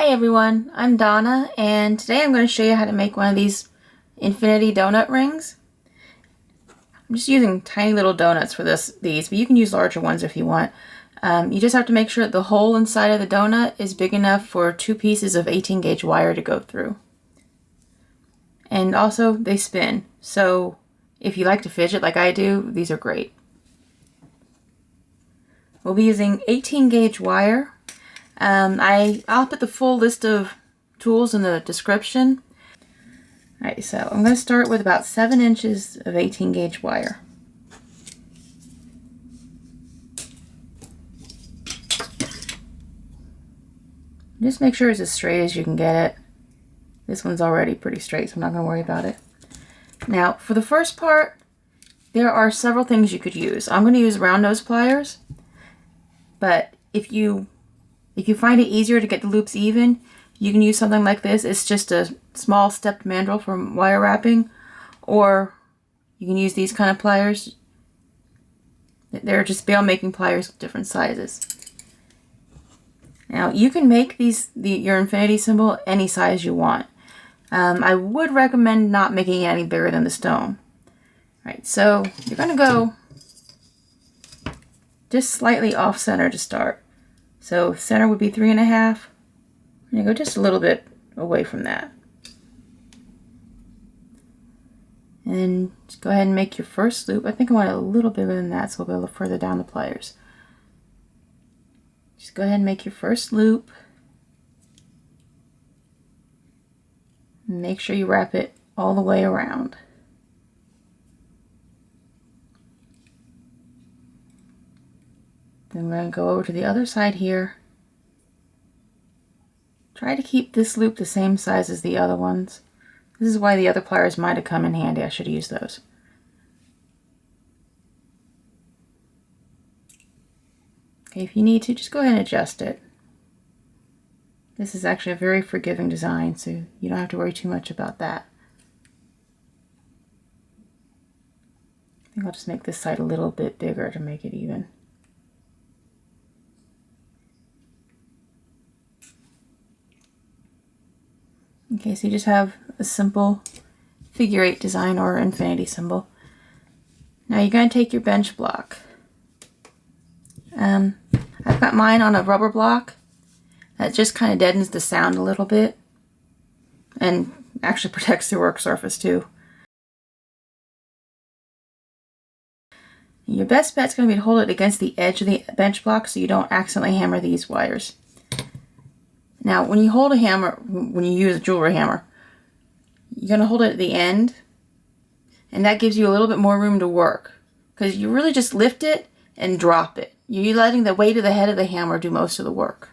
Hi everyone, I'm Donna, and today I'm going to show you how to make one of these infinity donut rings. I'm just using tiny little donuts for these, but you can use larger ones if you want. You just have to make sure that the hole inside of the donut is big enough for 2 pieces of 18 gauge wire to go through. And also they spin, so if you like to fidget like I do, these are great. We'll be using 18 gauge wire. I'll put the full list of tools in the description. Alright, so I'm going to start with about 7 inches of 18 gauge wire. Just make sure it's as straight as you can get it. This one's already pretty straight, so I'm not going to worry about it. Now, for the first part, there are several things you could use. I'm going to use round nose pliers, but if you find it easier to get the loops even, you can use something like this. It's just a small stepped mandrel for wire wrapping, or you can use these kind of pliers. They're just bail making pliers with different sizes. Now you can make your infinity symbol any size you want. I would recommend not making it any bigger than the stone. Alright, so you're going to go just slightly off center to start. So center would be 3.5. And you go just a little bit away from that. And then just go ahead and make your first loop. I think I want it a little bigger than that, so we'll go a little further down the pliers. Just go ahead and make your first loop. And make sure you wrap it all the way around. Then we're going to go over to the other side here. Try to keep this loop the same size as the other ones. This is why the other pliers might have come in handy. I should have used those. Okay, if you need to, just go ahead and adjust it. This is actually a very forgiving design, so you don't have to worry too much about that. I think I'll just make this side a little bit bigger to make it even. Okay, so you just have a simple figure 8 design or infinity symbol. Now you're going to take your bench block. I've got mine on a rubber block. That just kind of deadens the sound a little bit and actually protects the work surface too. Your best bet is going to be to hold it against the edge of the bench block so you don't accidentally hammer these wires. Now, when you hold a hammer, when you use a jewelry hammer, you're going to hold it at the end, and that gives you a little bit more room to work, because you really just lift it and drop it. You're letting the weight of the head of the hammer do most of the work.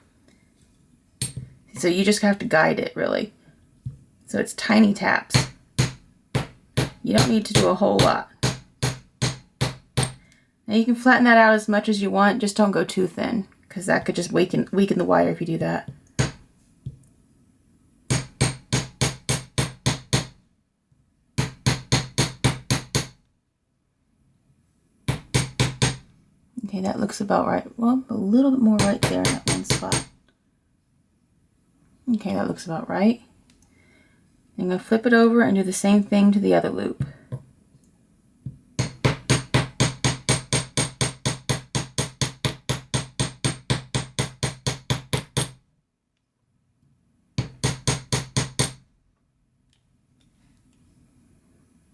So you just have to guide it, really. So it's tiny taps. You don't need to do a whole lot. Now you can flatten that out as much as you want, just don't go too thin, because that could just weaken the wire if you do that. Okay, that looks about right. Well, a little bit more right there in that one spot. Okay, that looks about right. I'm going to flip it over and do the same thing to the other loop.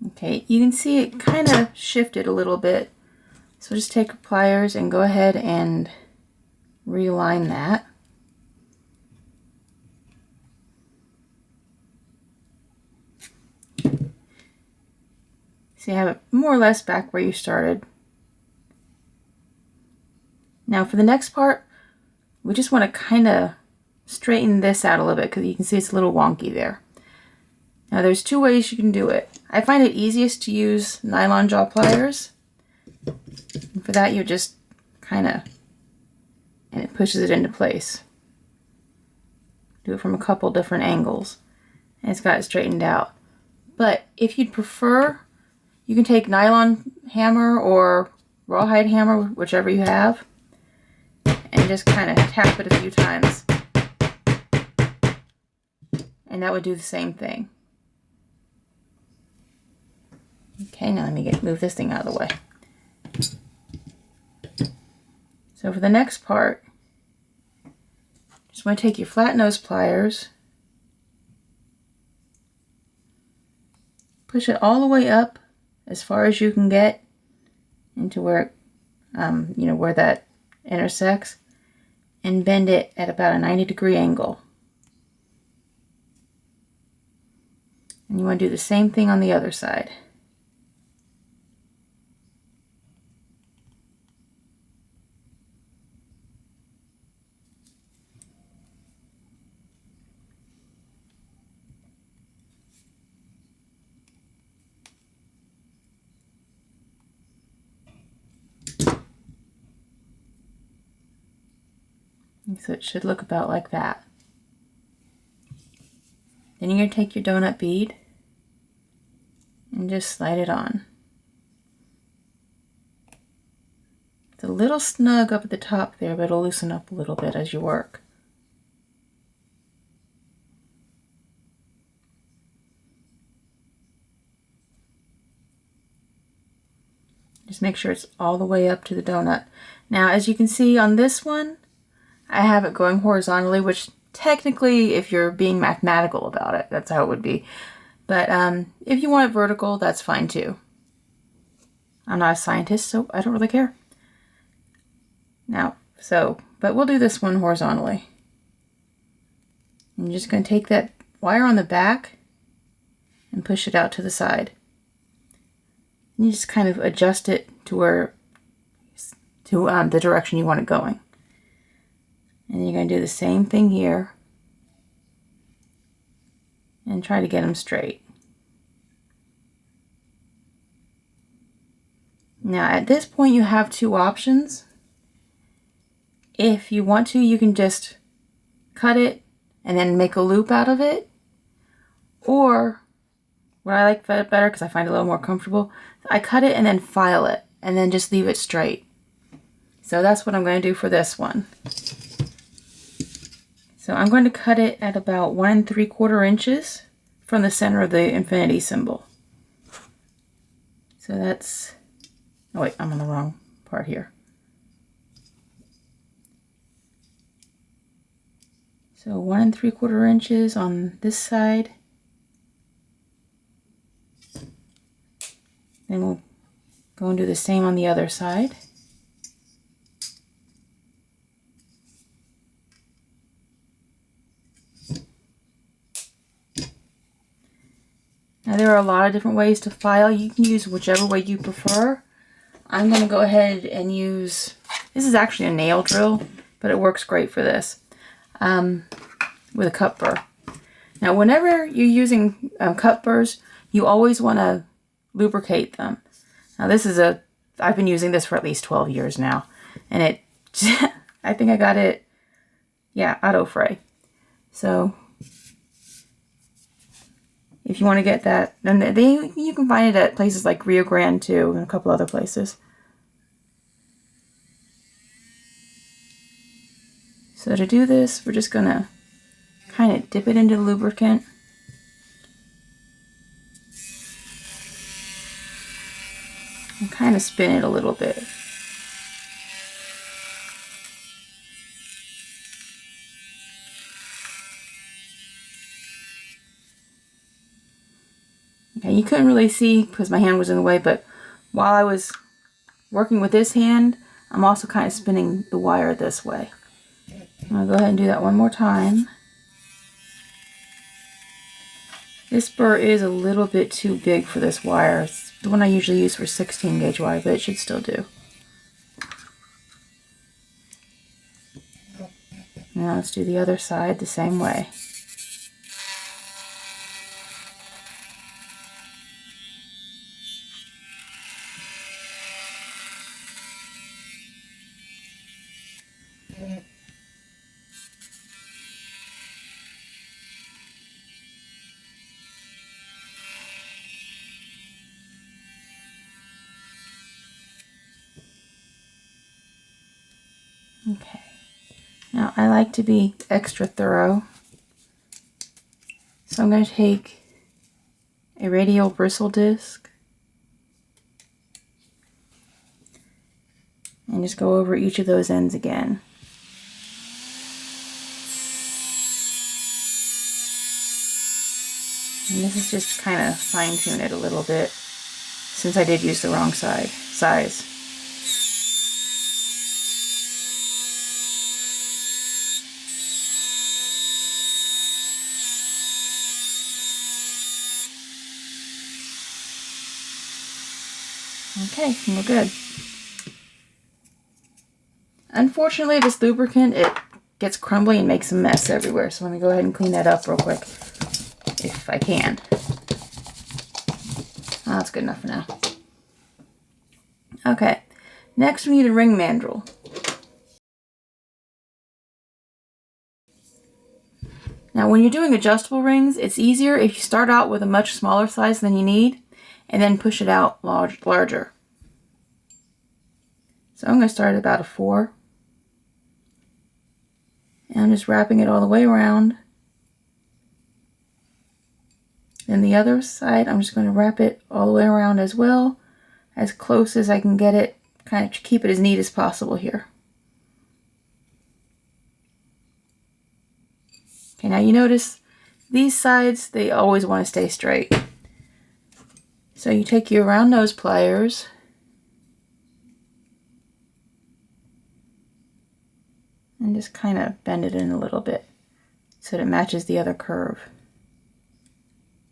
Okay, you can see it kind of shifted a little bit. So just take your pliers and go ahead and realign that. So you have it more or less back where you started. Now for the next part, we just want to kind of straighten this out a little bit because you can see it's a little wonky there. Now there's 2 ways you can do it. I find it easiest to use nylon jaw pliers. And for that, you just kind of, and it pushes it into place. Do it from a couple different angles, and it's got it straightened out. But if you'd prefer, you can take nylon hammer or rawhide hammer, whichever you have, and just kind of tap it a few times. and that would do the same thing. Okay, now let me move this thing out of the way. So for the next part, just want to take your flat nose pliers, push it all the way up as far as you can get into where, where that intersects, and bend it at about a 90-degree angle. And you want to do the same thing on the other side. So it should look about like that. Then you're going to take your donut bead and just slide it on. It's a little snug up at the top there, but it'll loosen up a little bit as you work. Just make sure it's all the way up to the donut. Now, as you can see on this one, I have it going horizontally, which technically, if you're being mathematical about it, that's how it would be. But if you want it vertical, that's fine too. I'm not a scientist, so I don't really care. Now, but we'll do this one horizontally. I'm just going to take that wire on the back and push it out to the side. And you just kind of adjust it to the direction you want it going. And you're going to do the same thing here and try to get them straight. Now at this point you have two options. If you want to, you can just cut it and then make a loop out of it. Or what I like better, because I find it a little more comfortable, I cut it and then file it and then just leave it straight. So that's what I'm going to do for this one. So I'm going to cut it at about 1 3/4 inches from the center of the infinity symbol. So that's, oh wait, I'm on the wrong part here. So 1 3/4 inches on this side. Then we'll go and do the same on the other side. Now there are a lot of different ways to file. You can use whichever way you prefer. I'm going to go ahead and use, this is actually a nail drill, but it works great for this, with a cut burr. Now whenever you're using cut burrs, you always want to lubricate them. Now this is I've been using this for at least 12 years now, and it, I think I got it, yeah, auto fray. So if you want to get that, and you can find it at places like Rio Grande too, and a couple other places. So to do this, we're just gonna kind of dip it into the lubricant. And kind of spin it a little bit. Okay, you couldn't really see because my hand was in the way, but while I was working with this hand, I'm also kind of spinning the wire this way. I'm going to go ahead and do that one more time. This burr is a little bit too big for this wire. It's the one I usually use for 16 gauge wire, but it should still do. Now let's do the other side the same way. Okay, now I like to be extra thorough, So I'm going to take a radial bristle disc and just go over each of those ends again. And this is just kind of fine tune it a little bit since I did use the wrong size. Okay, we're good. Unfortunately, this lubricant, it gets crumbly and makes a mess everywhere. So let me go ahead and clean that up real quick, if I can. Oh, that's good enough for now. Okay, next we need a ring mandrel. Now when you're doing adjustable rings, it's easier if you start out with a much smaller size than you need and then push it out larger. So I'm going to start at about a 4. And I'm just wrapping it all the way around. Then the other side, I'm just going to wrap it all the way around as well, as close as I can get it, kind of keep it as neat as possible here. Okay, now you notice these sides, they always want to stay straight. So you take your round nose pliers and just kind of bend it in a little bit so that it matches the other curve.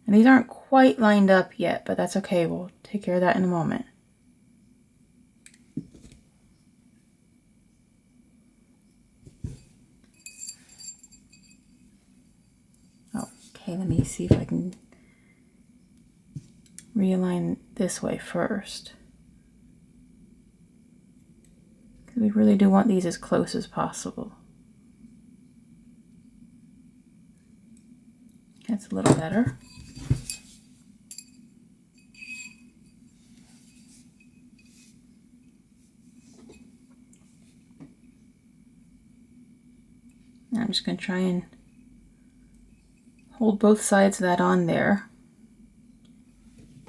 And these aren't quite lined up yet, but that's okay. We'll take care of that in a moment. Okay, let me see if I can realign this way first. We really do want these as close as possible. That's a little better. Now I'm just going to try and hold both sides of that on there.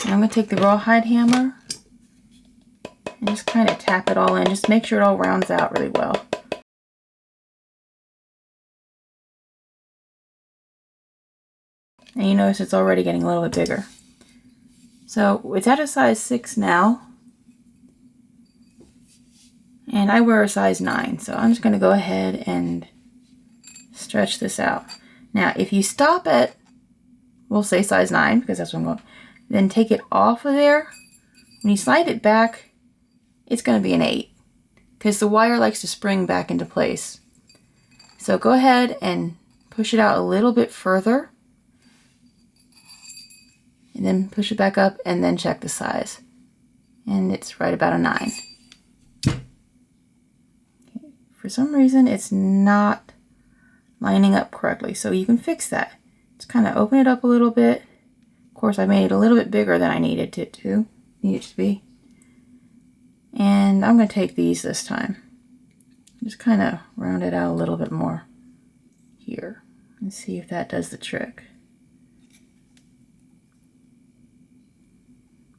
And I'm going to take the rawhide hammer and just kind of tap it all in. Just make sure it all rounds out really well. And you notice it's already getting a little bit bigger. So it's at a size 6 now. And I wear a size 9. So I'm just going to go ahead and stretch this out. Now if you stop at, we'll say size 9 because that's what I'm going, then take it off of there. When you slide it back, it's going to be an 8 because the wire likes to spring back into place. So go ahead and push it out a little bit further and then push it back up and then check the size. And it's right about a 9. Okay. For some reason it's not lining up correctly, so you can fix that. Just kind of open it up a little bit. Of course I made it a little bit bigger than I needed it to be. And I'm going to take these this time. Just kind of round it out a little bit more here and see if that does the trick.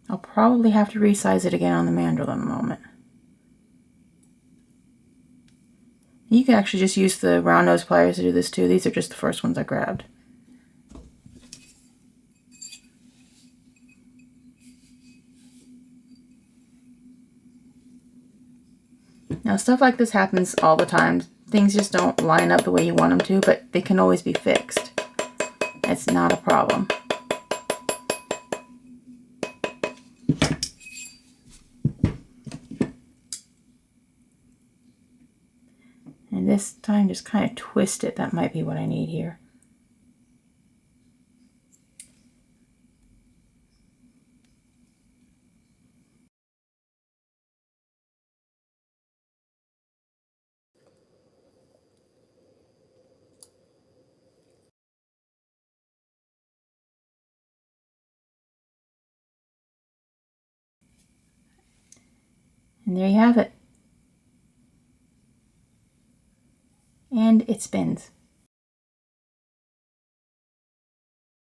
I'll probably have to resize it again on the mandrel in a moment. You can actually just use the round nose pliers to do this too. These are just the first ones I grabbed. Now stuff like this happens all the time. Things just don't line up the way you want them to, but they can always be fixed. It's not a problem. And this time just kind of twist it. That might be what I need here. And there you have it. And it spins.